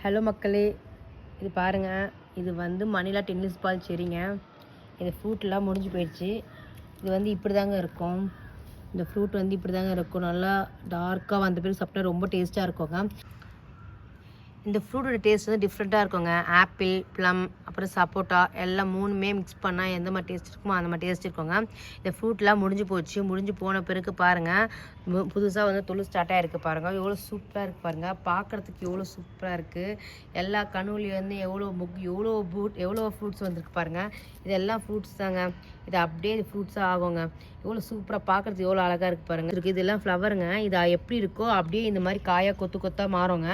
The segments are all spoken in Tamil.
ஹலோ மக்களே, இது பாருங்கள். இது வந்து மணிலா டென்னிஸ் பால் செரிங்க. இது ஃப்ரூட்லாம் முடிஞ்சு போயிடுச்சு. இது வந்து இப்படி தாங்க இருக்கும். இந்த ஃப்ரூட் வந்து இப்படி தாங்க இருக்கும். நல்லா டார்க்காக வந்த பிறகு சாப்பிட்டா ரொம்ப டேஸ்ட்டாக இருக்குங்க. இந்த ஃப்ரூட்டோட டேஸ்ட் வந்து டிஃப்ரெண்ட்டாக இருக்குங்க. ஆப்பிள், ப்ளம், அப்புறம் சப்போட்டா எல்லாம் மூணுமே மிக்ஸ் பண்ணால் எந்த மாதிரி டேஸ்ட் இருக்குமோ அந்த மாதிரி டேஸ்ட் இருக்குங்க. இந்த ஃப்ரூட்லாம் முடிஞ்சு போச்சு. முடிஞ்சு போன பிறகு பாருங்கள், புதுசாக வந்து தொழில் ஸ்டார்ட் ஆகிருக்கு பாருங்கள். எவ்வளோ சூப்பராக இருக்குது பாருங்கள். பார்க்குறதுக்கு எவ்வளோ சூப்பராக இருக்குது. எல்லா கனவுலையும் வந்து எவ்வளோ ஃப்ரூட்ஸ் வந்துருக்கு பாருங்கள். இதெல்லாம் ஃப்ரூட்ஸ் தாங்க. இது அப்படியே ஃப்ரூட்ஸாக ஆகுங்க. எவ்வளோ சூப்பராக பார்க்குறதுக்கு எவ்வளோ அழகாக இருக்குது பாருங்கள். இதெல்லாம் ஃப்ளவருங்க. இது எப்படி இருக்கோ அப்படியே இந்த மாதிரி காயாக கொத்தாக மாறுங்க.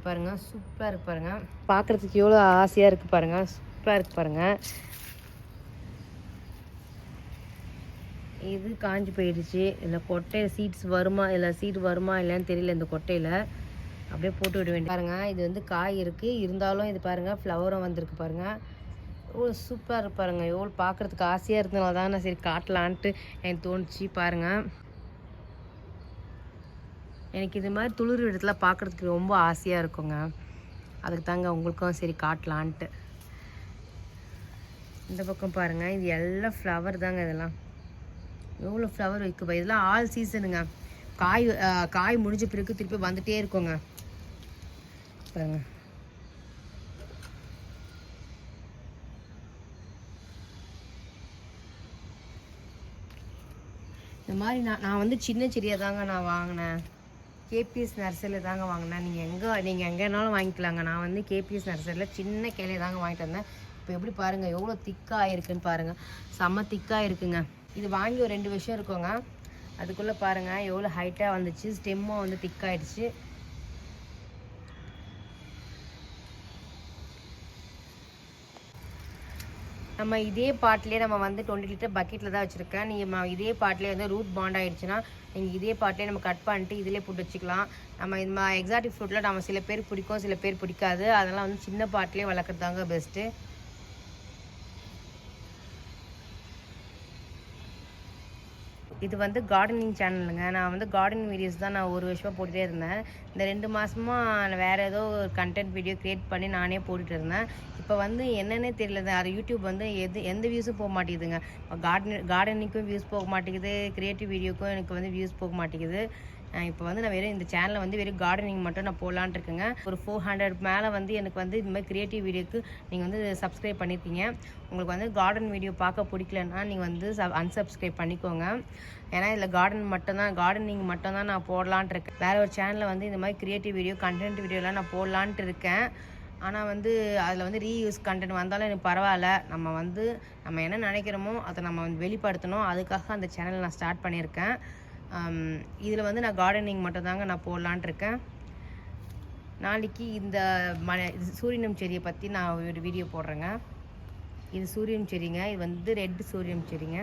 பாருங்க, சூப்பராக இருக்கு பாருங்க. பார்க்குறதுக்கு எவ்வளோ ஆசையாக இருக்குது பாருங்க. சூப்பராக இருக்கு பாருங்க. இது காஞ்சி போயிடுச்சு. இந்த கொட்டையில் சீட்ஸ் வருமா இல்லைன்னு தெரியல. இந்த கொட்டையில் அப்படியே போட்டு விட வேண்டிய பாருங்க. இது வந்து காய் இருக்குது, இருந்தாலும் இது பாருங்க ஃப்ளவரும் வந்திருக்கு பாருங்க. எவ்வளோ சூப்பராக இருக்கு பாருங்க. எவ்வளோ பார்க்குறதுக்கு ஆசையாக இருந்தனால தான் நான் சரி காட்டலான்ட்டு எனக்கு தோணுச்சு பாருங்க. எனக்கு இது மாதிரி துளிர் இடத்துல பார்க்குறதுக்கு ரொம்ப ஆசையாக இருக்குங்க. அதுக்கு தாங்க உங்களுக்கும் சரி காட்டலான்ட்டு. இந்த பக்கம் பாருங்கள், இது எல்லாம் ஃப்ளவர் தாங்க. இதெல்லாம் எவ்வளோ ஃப்ளவர் வைக்குப்பா. இதெல்லாம் ஆல் சீசனுங்க. காய் முடிஞ்ச பிறகு திருப்பி வந்துகிட்டே இருக்குங்க பாருங்க. இந்த மாதிரி நான் வந்து சின்ன செடியாக தாங்க நான் வாங்கினேன். கேபிஎஸ் நர்சரியில் தாங்க வாங்கினேன். நீங்கள் எங்கேனாலும் வாங்கிக்கலாங்க. நான் வந்து கேபிஎஸ் நர்சரியில் சின்ன கிளையை தாங்க வாங்கிட்டு வந்தேன். இப்போ எப்படி பாருங்கள், எவ்வளோ திக்காக இருக்குன்னு பாருங்கள். செம்ம திக்காக இருக்குங்க. இது வாங்கி ஒரு 2 வருஷம் இருக்குங்க. அதுக்குள்ளே பாருங்கள் எவ்வளோ ஹைட்டாக வந்துச்சு. ஸ்டெம்மும் வந்து திக்காகிடுச்சு. நம்ம இதே பாட்டிலே நம்ம வந்து 20 லிட்டர் பக்கெட்டில் தான் வச்சுருக்கேன். நீங்கள் இதே பாட்டிலே வந்து ரூட் பாண்ட் ஆகிடுச்சுன்னா நீங்கள் இதே பாட்டிலே நம்ம கட் பண்ணிட்டு இதிலே போட்டு வச்சுக்கலாம். நம்ம இந்த எக்ஸாட்டிக் ஃப்ரூட்டில் நம்ம சில பேர் பிடிக்கும், சில பேர் பிடிக்காது. அதெல்லாம் வந்து சின்ன பாட்டிலே வளர்க்குறதாங்க பெஸ்ட்டு. இது வந்து கார்டனிங் சேனலுங்க. நான் வந்து கார்டனிங் வீடியோஸ் தான் நான் ஒரு வருஷமாக போட்டுகிட்டே இருந்தேன். இந்த 2 மாதமாக வேறு ஏதோ ஒரு கண்டென்ட் வீடியோ க்ரியேட் பண்ணி நானே போட்டுட்டு இருந்தேன். இப்போ வந்து என்னென்னே தெரியல. அது யூடியூப் வந்து எந்த வியூஸும் போக மாட்டேங்குதுங்க. கார்டனிங்க்கும் வியூஸ் போக மாட்டேங்குது, க்ரியேட்டிவ் வீடியோக்கும் எனக்கு வந்து வியூஸ் போக மாட்டேங்குது. இப்போ வந்து நான் வெறும் இந்த சேனலில் வந்து வெறும் கார்டனிங் மட்டும் நான் போடலான்ட்டு இருக்கேங்க. ஒரு 400 மேலே வந்து எனக்கு வந்து இந்த மாதிரி க்ரியேட்டிவ் வீடியோக்கு நீங்கள் வந்து சப்ஸ்கிரைப் பண்ணியிருக்கீங்க. உங்களுக்கு வந்து கார்டன் வீடியோ பார்க்க பிடிக்கலன்னா நீங்கள் வந்து அன்சப்ஸ்கிரைப் பண்ணிக்கோங்க. ஏன்னா இதில் கார்டனிங் மட்டும்தான் நான் போடலான்ட்டு இருக்கேன். வேறு ஒரு சேனலில் வந்து இந்த மாதிரி க்ரியேட்டிவ் வீடியோ, கண்டென்ட் வீடியோலாம் நான் போடலான்ட்டு இருக்கேன். ஆனால் வந்து அதில் வந்து ரீயூஸ் கண்டென்ட் வந்தாலும் எனக்கு பரவாயில்ல. நம்ம என்ன நினைக்கிறோமோ அதை நம்ம வந்து வெளிப்படுத்தணும். அதுக்காக அந்த சேனல் நான் ஸ்டார்ட் பண்ணியிருக்கேன். இதில் வந்து நான் கார்டனிங் மட்டும்தாங்க நான் போடலான்ட்டு இருக்கேன். நாளைக்கு இந்த சூரியனம் செடியை பற்றி நான் ஒரு வீடியோ போடுறேங்க. இது சூரியன் செடிங்க. இது வந்து ரெட் சூரியன் செடிங்க.